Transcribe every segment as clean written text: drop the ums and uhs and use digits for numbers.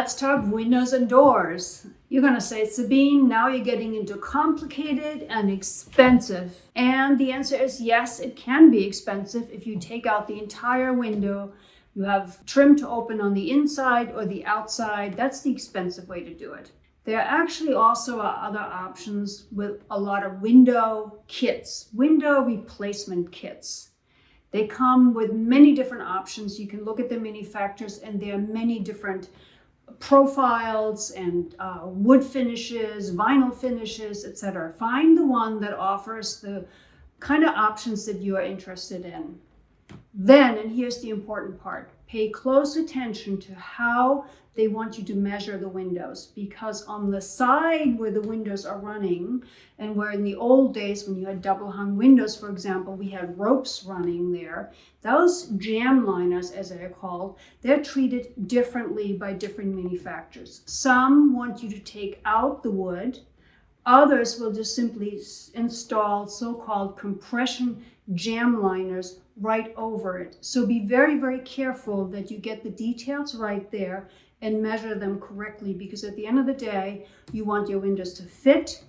let's talk windows and doors. You're going to say, Sabine, now you're getting into complicated and expensive. And the answer is yes, it can be expensive if you take out the entire window. You have trim to open on the inside or the outside. That's the expensive way to do it. There actually also are other options with a lot of window kits, window replacement kits. They come with many different options. You can look at the manufacturers, and there are many different profiles and wood finishes, vinyl finishes, etc. Find the one that offers the kind of options that you are interested in. Then, and here's the important part, pay close attention to how they want you to measure the windows, because on the side where the windows are running, and where in the old days when you had double hung windows, for example, we had ropes running there, those jam liners, as they are called, they're treated differently by different manufacturers. Some want you to take out the wood. Others will just simply install so-called compression jam liners right over it. So be very, very careful that you get the details right there and measure them correctly, because at the end of the day, you want your windows to fit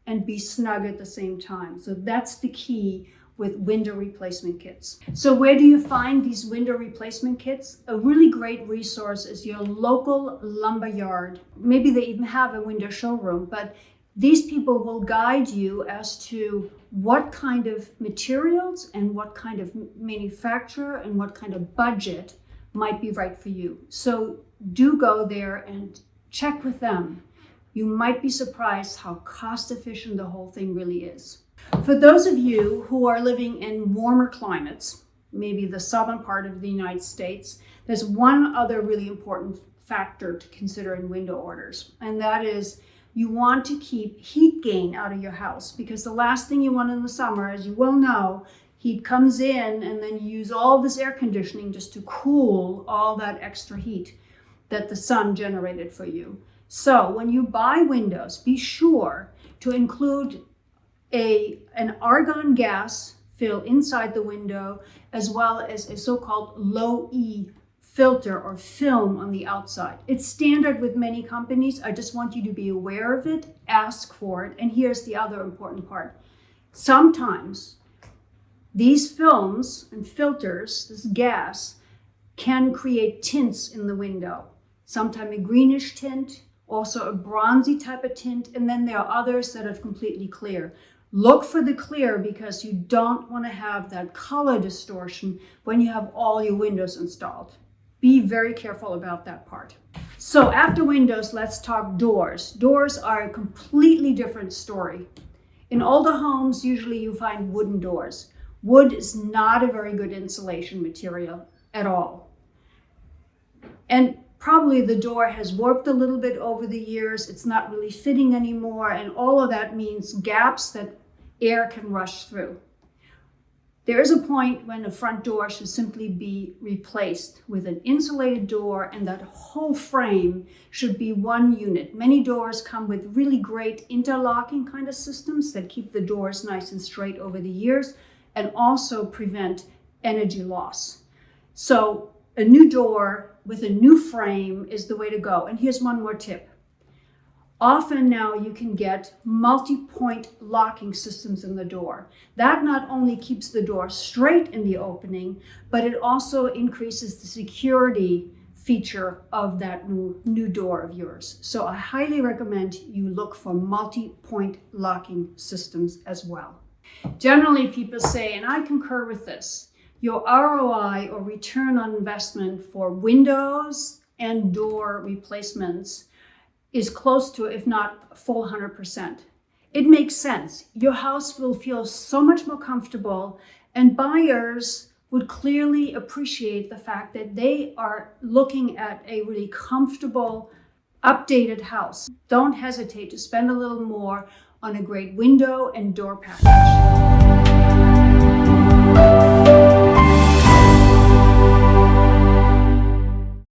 and be snug at the same time. So that's the key with window replacement kits. So where do you find these window replacement kits? A really great resource is your local lumber yard. Maybe they even have a window showroom, but these people will guide you as to what kind of materials and what kind of manufacturer and what kind of budget might be right for you. So do go there and check with them. You might be surprised how cost efficient the whole thing really is. For those of you who are living in warmer climates, maybe the southern part of the United States, there's one other really important factor to consider in window orders, and that is you want to keep heat gain out of your house, because the last thing you want in the summer, as you well know, heat comes in and then you use all this air conditioning just to cool all that extra heat that the sun generated for you. So when you buy windows, be sure to include an argon gas fill inside the window, as well as a so-called low E filter or film on the outside. It's standard with many companies. I just want you to be aware of it, ask for it. And here's the other important part. Sometimes these films and filters, this gas, can create tints in the window. Sometimes a greenish tint, also a bronzy type of tint, and then there are others that are completely clear. Look for the clear, because you don't want to have that color distortion when you have all your windows installed. Be very careful about that part. So after windows, let's talk doors. Doors are a completely different story. In older homes, usually you find wooden doors. Wood is not a very good insulation material at all. And probably the door has warped a little bit over the years. It's not really fitting anymore. And all of that means gaps that air can rush through. There is a point when the front door should simply be replaced with an insulated door, and that whole frame should be one unit. Many doors come with really great interlocking kind of systems that keep the doors nice and straight over the years and also prevent energy loss. So a new door with a new frame is the way to go. And here's one more tip. Often now you can get multi-point locking systems in the door. That not only keeps the door straight in the opening, but it also increases the security feature of that new door of yours. So I highly recommend you look for multi-point locking systems as well. Generally, people say, and I concur with this, your ROI or return on investment for windows and door replacements is close to, if not full 100%. It makes sense. Your house will feel so much more comfortable, and buyers would clearly appreciate the fact that they are looking at a really comfortable, updated house. Don't hesitate to spend a little more on a great window and door package.